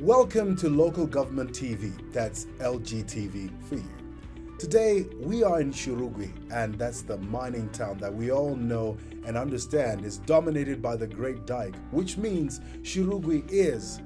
Welcome to Local Government TV, that's LGTV for you. Today, we are in Shurugwi, and that's the mining town that we all know and understand is dominated by the Great Dike, which means Shurugwi is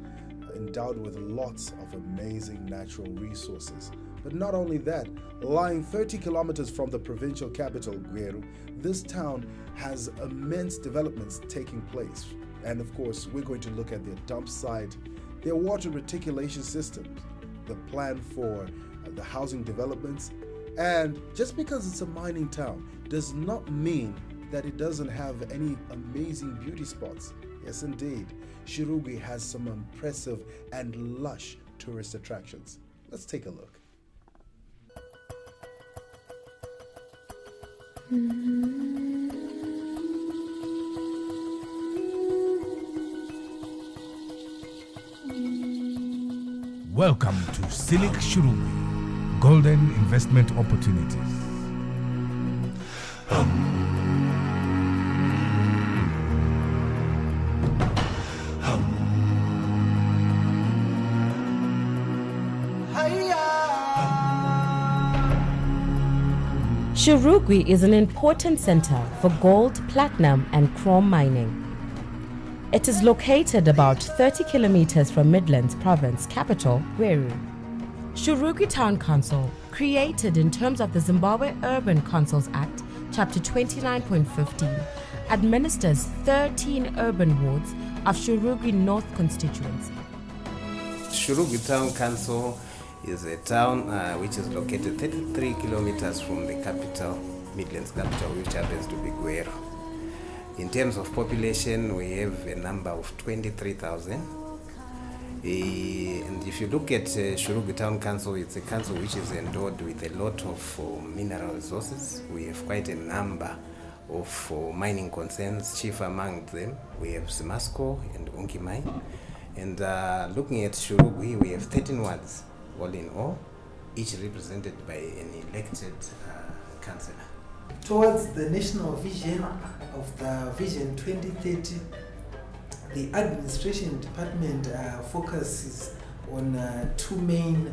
endowed with lots of amazing natural resources. But not only that, lying 30 kilometers from the provincial capital, Gweru, this town has immense developments taking place. And of course, we're going to look at their dump site, their water reticulation systems, the plan for the housing developments. And just because it's a mining town does not mean that it doesn't have any amazing beauty spots. Yes, indeed. Shurugwi has some impressive and lush tourist attractions. Let's take a look. Welcome to Scenic Shurugwi, golden investment opportunities. Shurugwi is an important center for gold, platinum and chrome mining. It is located about 30 kilometers from Midlands Province capital, Gweru. Shurugwi Town Council, created in terms of the Zimbabwe Urban Councils Act, Chapter 29.15, administers 13 urban wards of Shurugwi North constituency. Shurugwi Town Council is a town which is located 33 kilometers from the capital, Midlands capital, which happens to be Gweru. In terms of population, we have a number of 23,000. And if you look at Shurugwi Town Council, it's a council which is endowed with a lot of mineral resources. We have quite a number of mining concerns. Chief among them, we have Simasco and Unki Mine. And looking at Shurugwi, we have 13 wards, all in all, each represented by an elected councillor. Towards the national vision of the Vision 2030, the administration department focuses on two main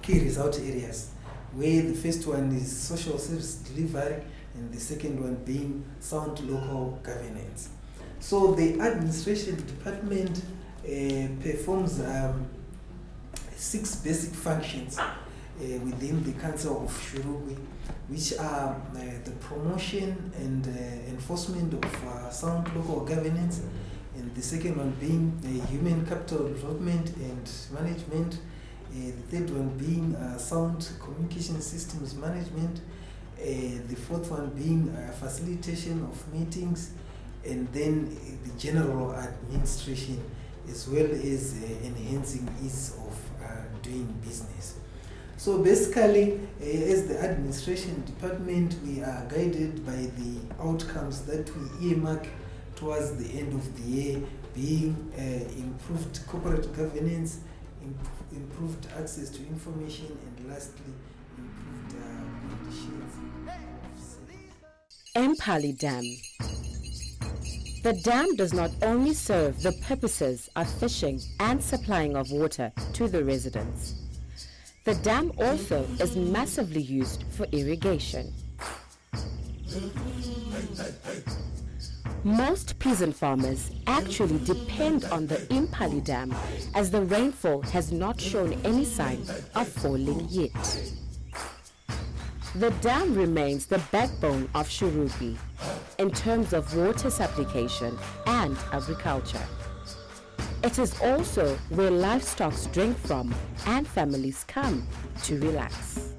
key result areas, where the first one is social service delivery and the second one being sound local governance. So the administration department performs 6 basic functions within the Council of Shurugwi, which are the promotion and enforcement of sound local governance, and the second one being human capital development and management, the third one being sound communication systems management, the fourth one being facilitation of meetings, and then the general administration, as well as enhancing ease of doing business. So basically, as the administration department, we are guided by the outcomes that we earmark towards the end of the year, being improved corporate governance, improved access to information, and lastly, improved conditions of Empali Dam. The dam does not only serve the purposes of fishing and supplying of water to the residents. The dam also is massively used for irrigation. Most peasant farmers actually depend on the Empali Dam, as the rainfall has not shown any sign of falling yet. The dam remains the backbone of Shurugwi in terms of water supplication and agriculture. It is also where livestock drink from and families come to relax.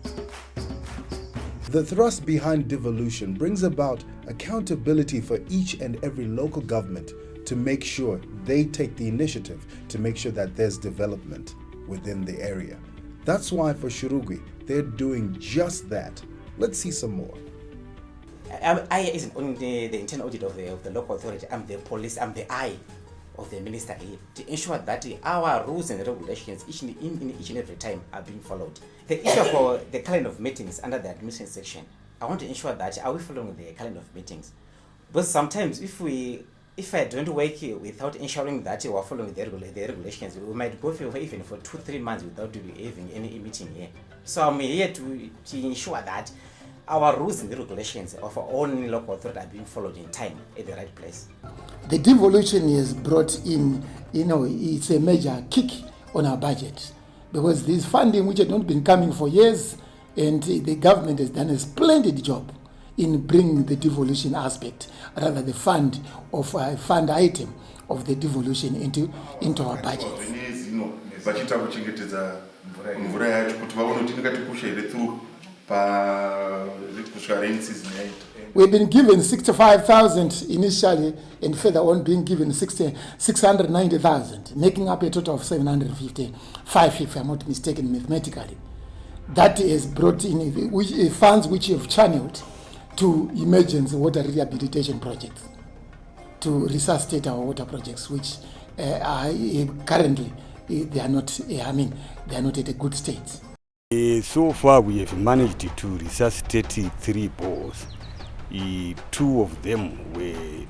The thrust behind devolution brings about accountability for each and every local government to make sure they take the initiative to make sure that there's development within the area. That's why for Shurugwi, they're doing just that. Let's see some more. I isn't only the internal audit of the local authority. I'm the police, I'm the eye of the minister here to ensure that our rules and regulations in each and every time are being followed. The issue for the calendar of meetings under the administration section, I want to ensure that are we following the calendar of meetings? Because sometimes if we if I don't work without ensuring that we are following the regulations, we might go for even for 2-3 months without having any meeting here. So I'm here to ensure that our rules and the regulations of our own local authority are being followed in time at the right place. The devolution is brought in, it's a major kick on our budget, because this funding which had not been coming for years, and the government has done a splendid job in bringing the devolution aspect, rather the fund item of the devolution into our budget. We've been given 65,000 initially, and further on being given 690,000, making up a total of 755, if I'm not mistaken mathematically. That is brought in funds which have channeled to emergency water rehabilitation projects, to resuscitate our water projects, which are currently they are not at a good state. So far we have managed to resuscitate 3 bores. 2 of them were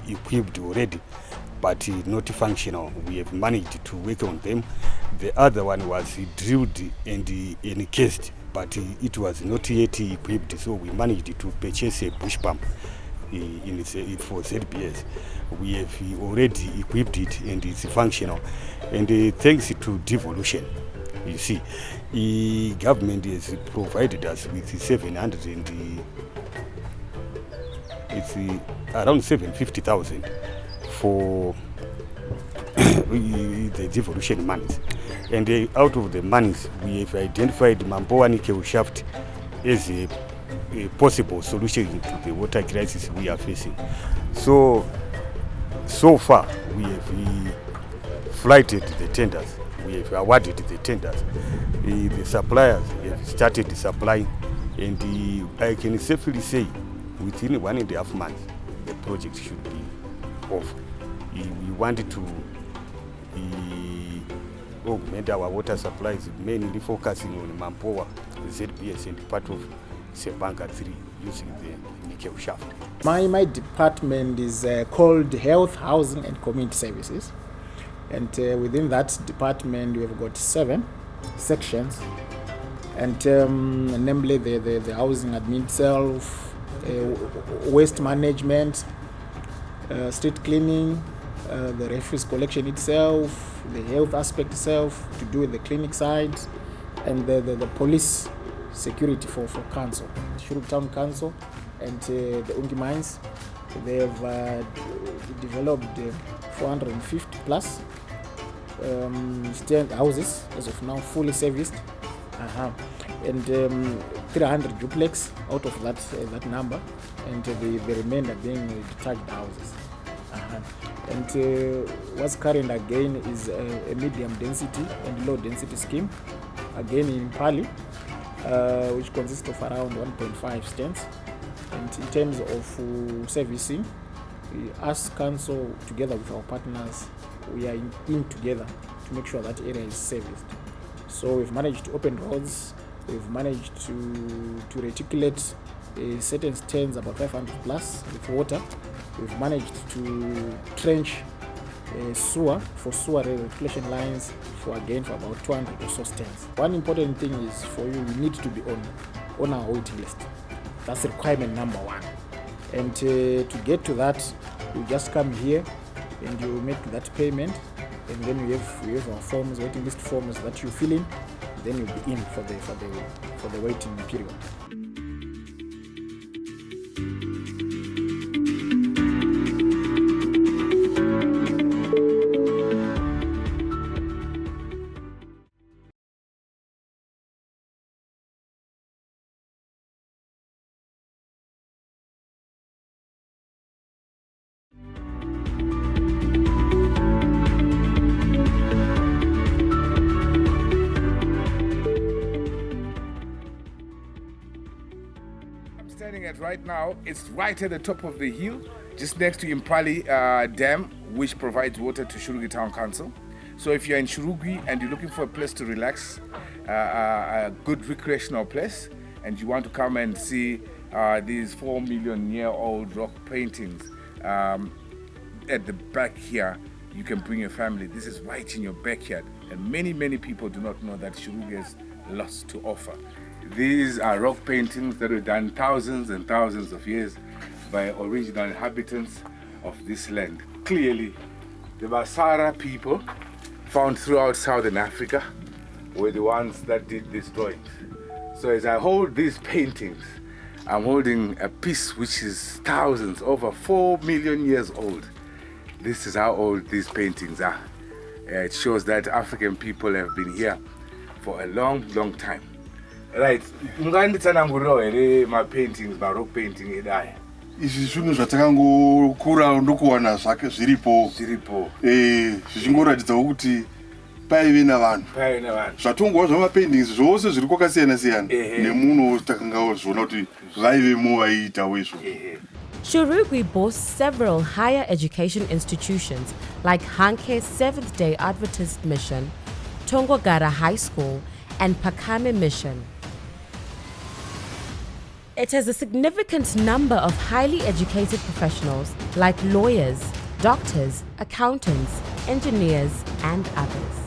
equipped already, but not functional. We have managed to work on them. The other one was drilled and encased, but it was not yet equipped, so we managed to purchase a bush pump for ZBS. We have already equipped it and it's functional. And thanks to devolution, you see, the government has provided us with 700 and it's around 750,000 for the devolution monies. And out of the monies, we have identified Mamboa shaft as a possible solution to the water crisis we are facing. So far, we have flighted the tenders. We have awarded the tenders. The suppliers have started supplying, and I can safely say within 1.5 months, the project should be off. We wanted to augment our water supplies, mainly focusing on Mampoa, ZBS, and part of Sebanka 3 using the nickel shaft. My department is called Health, Housing and Community Services. And within that department, we have got 7 sections, and namely the housing admin itself, waste management, street cleaning, the refuse collection itself, the health aspect itself, to do with the clinic side, and the police security for council, Shurugwi Town Council, and the Ungi Mines. They have developed 450 plus stand houses as of now, fully serviced, and 300 duplex out of that number, and the remainder being detached houses. And what's current again is a medium density and low density scheme, again in Pali, which consists of around 1.5 stands. And in terms of servicing, us council together with our partners, we are in together to make sure that area is serviced. So we've managed to open roads, we've managed to reticulate certain stands about 500 plus with water. We've managed to trench sewer reticulation lines for about 200 or so stands. One important thing is for you need to be on our waiting list. That's requirement number 1. And to get to that, you just come here and you make that payment, and then we have our forms, waiting list forms that you fill in. Then you'll be in for the waiting period. Standing at right now, it's right at the top of the hill, just next to Impali Dam, which provides water to Shurugwi Town Council. So if you're in Shurugwi and you're looking for a place to relax, a good recreational place, and you want to come and see these 4 million year old rock paintings At the back here, you can bring your family. This is right in your backyard. And many people do not know that Shurugwi has lots to offer. These are rock paintings that were done thousands and thousands of years by original inhabitants of this land. Clearly, the Basara people found throughout southern Africa were the ones that did these drawings. So as I hold these paintings, I'm holding a piece which is thousands, over 4 million years old. This is how old these paintings are. It shows that African people have been here for a long time. Right, unganditsanangurira my paintings, my rock painting edaya. Izvi zvinhu zvatakangokura ndokuwana zvake zviripo zvichingoratidzawo kuti paive navanhu zvatongwa zvamapaintings zvose zviri kwakasiyana siyana nemunhu takangazviona kuti vaivemo vaiitawo izvozvo. Shurugwi boasts several higher education institutions like Hanke 7th Day Adventist Mission, Tongogara High School, and Pakame Mission. It has a significant number of highly educated professionals like lawyers, doctors, accountants, engineers, and others.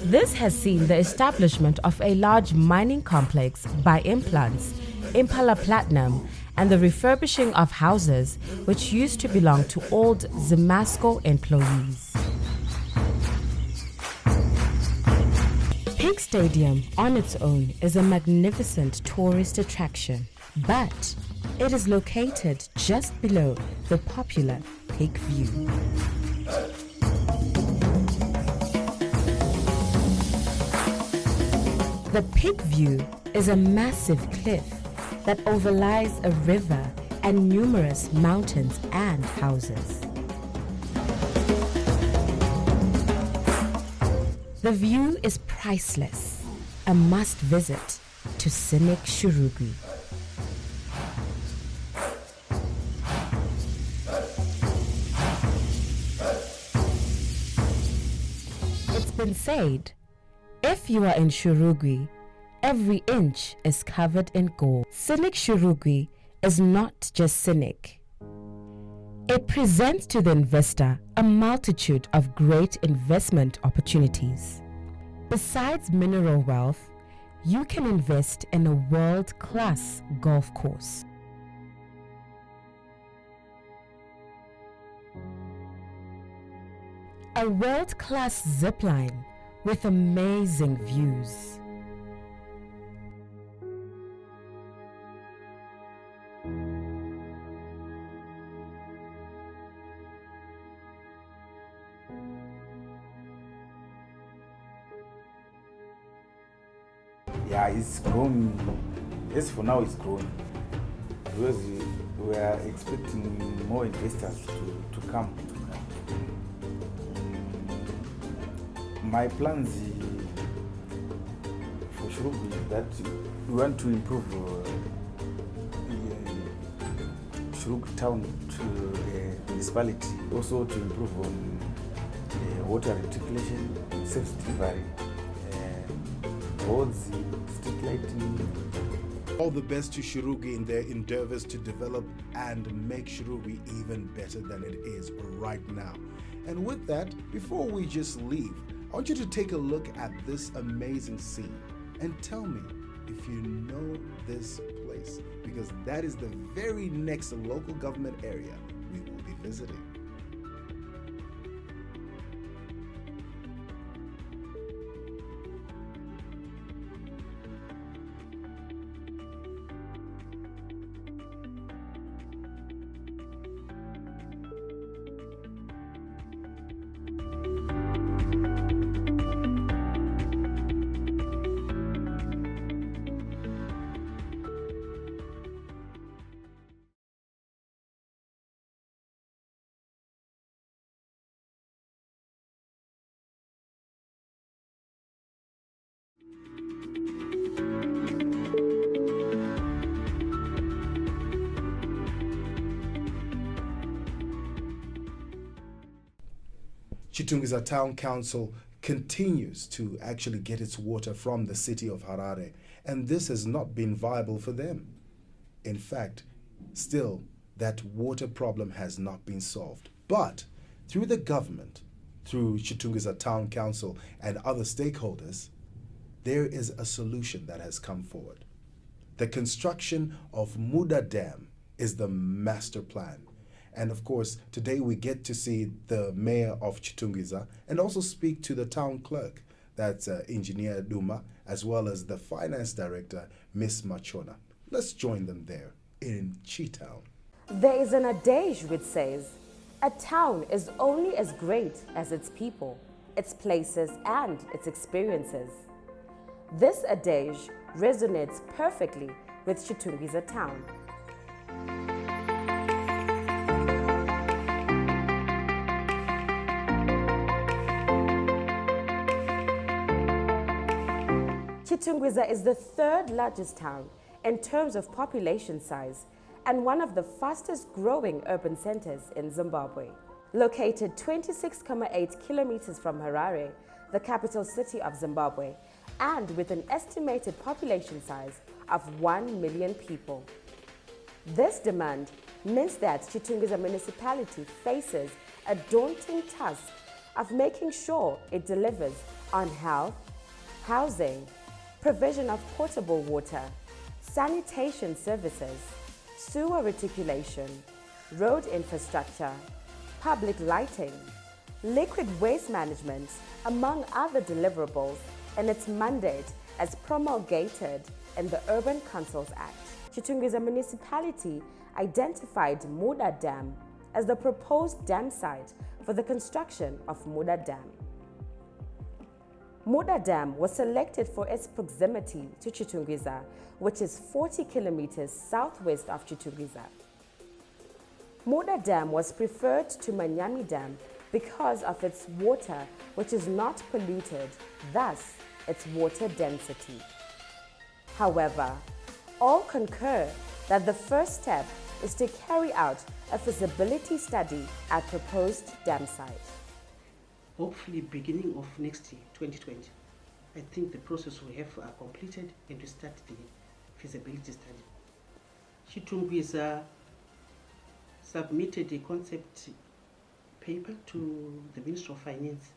This has seen the establishment of a large mining complex by Implants, Impala Platinum, and the refurbishing of houses which used to belong to old Zimasco employees. Pink Stadium on its own is a magnificent tourist attraction, but it is located just below the popular Pink View. The Pink View is a massive cliff that overlies a river and numerous mountains and houses. The view is priceless, a must visit to scenic Shurugwi. It's been said, if you are in Shurugwi, every inch is covered in gold. Scenic Shurugwi is not just scenic. It presents to the investor a multitude of great investment opportunities. Besides mineral wealth, you can invest in a world-class golf course. A world-class zipline with amazing views. Yeah, it's grown. Yes, for now it's grown. Because we are expecting more investors to come. My plans for Shurugwi is that we want to improve Shurugwi town to municipality, also to improve on water reticulation, safe delivery, roads, street lighting. All the best to Shurugwi in their endeavors to develop and make Shurugwi even better than it is right now. And with that, before we just leave, I want you to take a look at this amazing scene and tell me if you know this place, because that is the very next local government area we will be visiting. Chitungwiza Town Council continues to actually get its water from the city of Harare, and this has not been viable for them. In fact, still, that water problem has not been solved. But through the government, through Chitungwiza Town Council and other stakeholders, there is a solution that has come forward. The construction of Muda Dam is the master plan. And of course, today we get to see the mayor of Chitungwiza and also speak to the town clerk, that's Engineer Duma, as well as the finance director, Miss Machona. Let's join them there in Chi-town. There is an adage which says, a town is only as great as its people, its places, and its experiences. This adage resonates perfectly with Chitungwiza town. Chitungwiza is the third largest town in terms of population size and one of the fastest growing urban centers in Zimbabwe. Located 26.8 kilometers from Harare, the capital city of Zimbabwe, and with an estimated population size of 1 million people. This demand means that Chitungwiza municipality faces a daunting task of making sure it delivers on health, housing, provision of potable water, sanitation services, sewer reticulation, road infrastructure, public lighting, liquid waste management, among other deliverables in its mandate as promulgated in the Urban Councils Act. Chitungwiza municipality identified Muda Dam as the proposed dam site for the construction of Muda Dam. Muda Dam was selected for its proximity to Chitungwiza, which is 40 kilometers southwest of Chitungwiza. Muda Dam was preferred to Manyami Dam because of its water, which is not polluted, thus its water density. However, all concur that the first step is to carry out a feasibility study at proposed dam site. Hopefully beginning of next year, 2020, I think the process will have completed and we start the feasibility study. Chitungwiza submitted a concept paper to the Ministry of Finance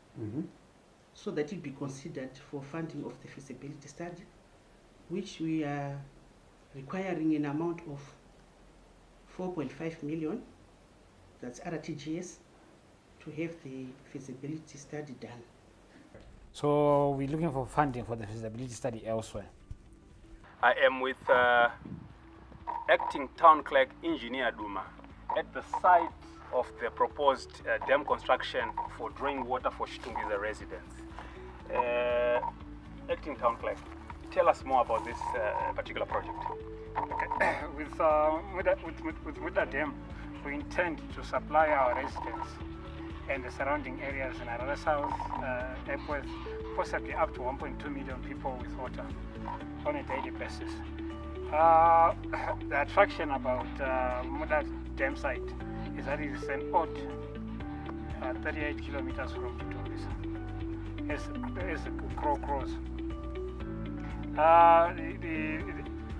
so that it be considered for funding of the feasibility study, which we are requiring an amount of 4.5 million, that's RTGS, to have the feasibility study done. So we're looking for funding for the feasibility study elsewhere. I am with acting town clerk engineer Duma at the site of the proposed dam construction for drawing water for Chitungwiza residents. Acting town clerk, tell us more about this particular project. Okay. With Muda Dam, we intend to supply our residents and the surrounding areas in Harare South, Epworth, possibly up to 1.2 million people with water on a daily basis. The attraction about Muda Dam site is that it is an odd 38 kilometers from Chitungwiza, as the crow crows.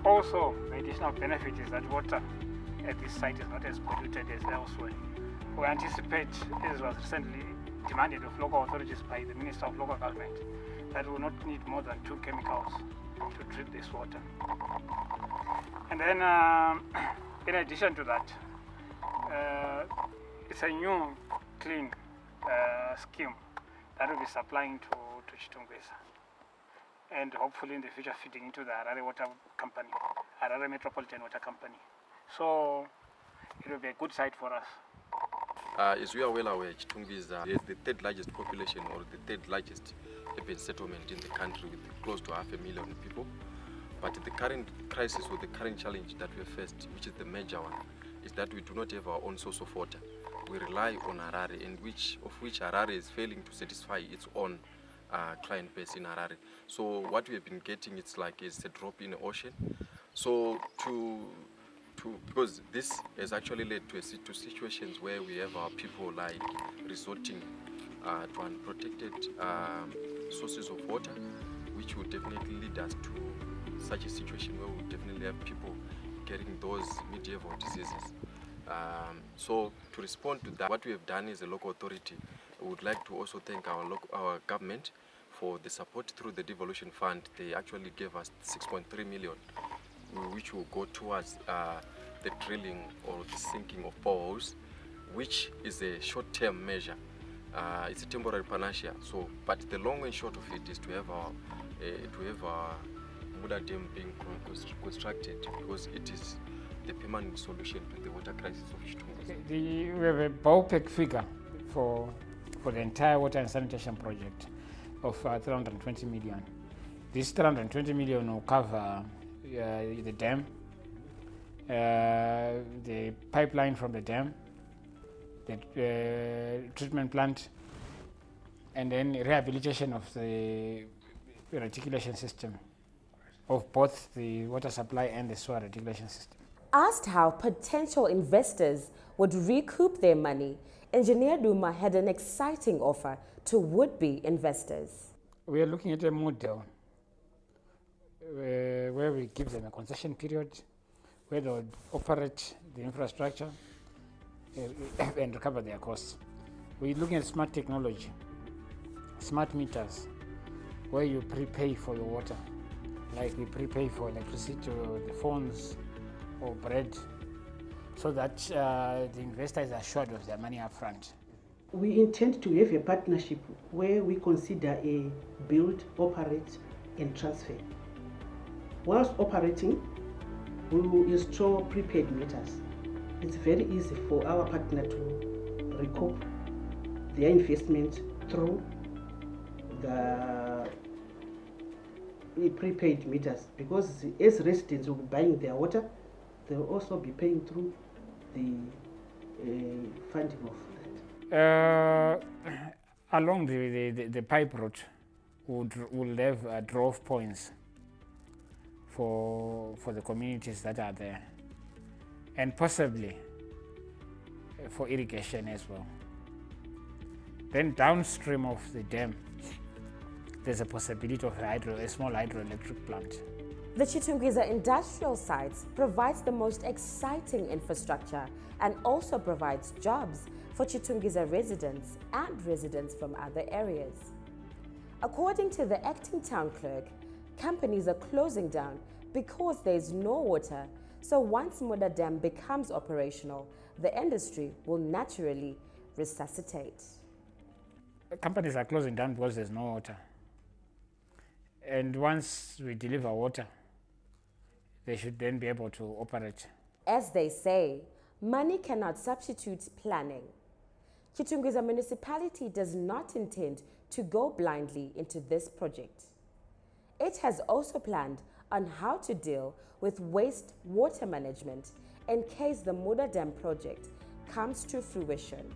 Also, the additional benefit is that water at this site is not as polluted as elsewhere. We anticipate, as was recently demanded of local authorities by the Minister of Local Government, that we will not need more than 2 chemicals to treat this water. And then, in addition to that, it's a new clean scheme that will be supplying to Chitungwiza, and hopefully in the future feeding into the Harare Water Company, Harare Metropolitan Water Company. So it will be a good site for us. As we are well aware, Chitungwiza is the third largest population or the third largest urban settlement in the country with close to 500,000 people. But the current crisis or the current challenge that we have faced, which is the major one, is that we do not have our own source of water. We rely on Harare, and which Harare is failing to satisfy its own client base in Harare. So what we have been getting, it's a drop in the ocean. So because this has actually led to situations where we have our people resorting to unprotected sources of water, which would definitely lead us to such a situation where we definitely have people getting those medieval diseases. So to respond to that, what we have done as a local authority, we would like to also thank our government for the support through the Devolution Fund. They actually gave us 6.3 million, which will go towards the drilling or the sinking of boreholes, which is a short-term measure. It's a temporary panacea. So, but the long and short of it is to have our Muda Dam being constructed, because it is the permanent solution to the water crisis of Chitungwiza. We have a ballpark figure for the entire water and sanitation project of 320 million. This 320 million will cover the dam, the pipeline from the dam, the treatment plant, and then rehabilitation of the reticulation system of both the water supply and the sewer reticulation system. Asked how potential investors would recoup their money, Engineer Duma had an exciting offer to would-be investors. We are looking at a model where we give them a concession period, where they would operate the infrastructure and recover their costs. We're looking at smart technology, smart meters, where you prepay for your water, like we prepay for electricity or the phones or bread, so that the investor is assured of their money up front. We intend to have a partnership where we consider a build, operate, and transfer. Whilst operating, we will install prepaid meters. It's very easy for our partner to recoup their investment through the prepaid meters, because as residents will be buying their water, they will also be paying through the funding of that. Along the pipe route, we'll have draw-off points for the communities that are there, and possibly for irrigation as well. Then downstream of the dam, there's a possibility of a small hydroelectric plant. The Chitungwiza industrial site provides the most exciting infrastructure and also provides jobs for Chitungwiza residents and residents from other areas. According to the acting town clerk, companies are closing down because there is no water, so once Muda Dam becomes operational, the industry will naturally resuscitate. Companies are closing down because there's no water. And once we deliver water, they should then be able to operate. As they say, money cannot substitute planning. Chitungwiza municipality does not intend to go blindly into this project. It has also planned on how to deal with waste water management in case the Muda Dam project comes to fruition.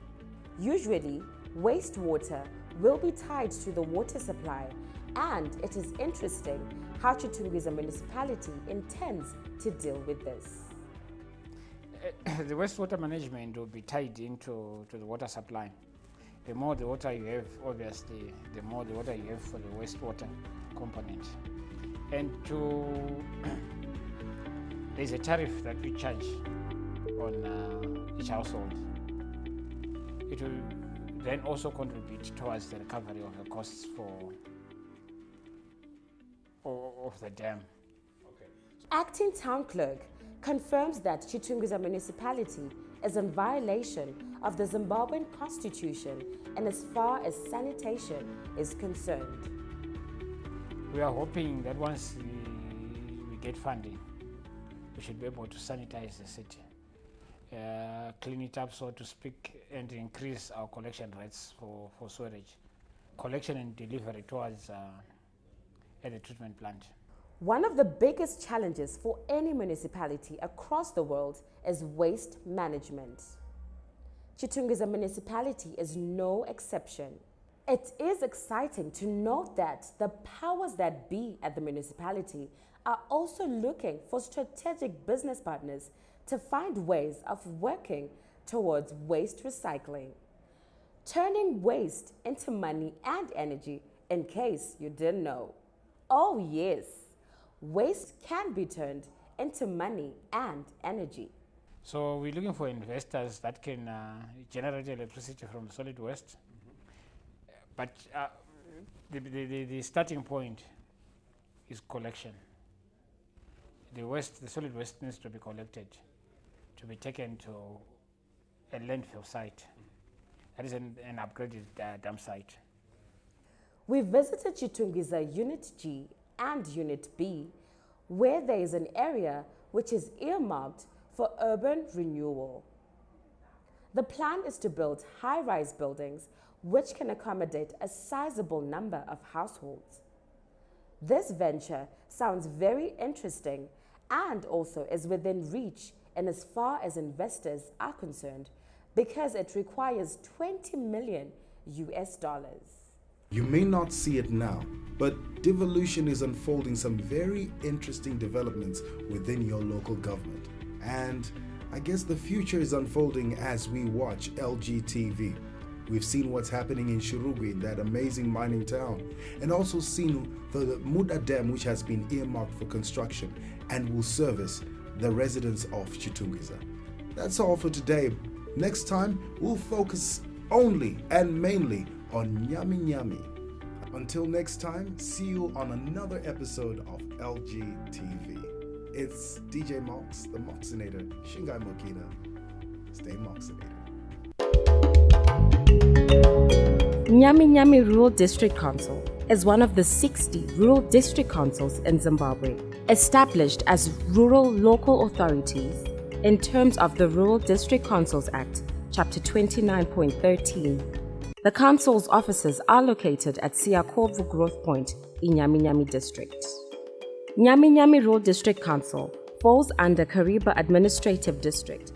Usually, wastewater will be tied to the water supply, and it is interesting how Chitungwiza municipality intends to deal with this. The wastewater management will be tied into the water supply. The more the water you have, obviously, the more the water you have for the wastewater component. And there's a tariff that we charge on each household. It will then also contribute towards the recovery of the costs of the dam. Okay. Acting town clerk confirms that Chitungwiza municipality is in violation of the Zimbabwean constitution and as far as sanitation is concerned. We are hoping that once we get funding, we should be able to sanitize the city, clean it up, so to speak, and increase our collection rates for sewage, collection and delivery towards at the treatment plant. One of the biggest challenges for any municipality across the world is waste management. Chitungwiza municipality is no exception. It is exciting to note that the powers that be at the municipality are also looking for strategic business partners to find ways of working towards waste recycling, turning waste into money and energy, in case you didn't know. Oh yes, waste can be turned into money and energy. So we're looking for investors that can generate electricity from solid waste. But the starting point is collection. The solid waste needs to be collected, to be taken to a landfill site. That is an upgraded dump site. We visited Chitungwiza Unit G and Unit B, where there is an area which is earmarked for urban renewal. The plan is to build high-rise buildings which can accommodate a sizable number of households. This venture sounds very interesting and also is within reach in as far as investors are concerned, because it requires $20 million. You may not see it now, but Devolution is unfolding some very interesting developments within your local government. And I guess the future is unfolding as we watch LGTV. We've seen what's happening in Shurugwi, that amazing mining town, and also seen the Muda Dam, which has been earmarked for construction and will service the residents of Chitungwiza. That's all for today. Next time, we'll focus only and mainly on Nyami Nyami. Until next time, see you on another episode of LGTV. It's DJ Mox, the Moxinator, Shingai Mokina. Stay Moxinator. Nyami Nyami Rural District Council is one of the 60 rural district councils in Zimbabwe, established as rural local authorities in terms of the Rural District Councils Act, Chapter 29.13. The council's offices are located at Siyakovu Growth Point in Nyami Nyami District. Nyami Nyami Rural District Council falls under Kariba Administrative District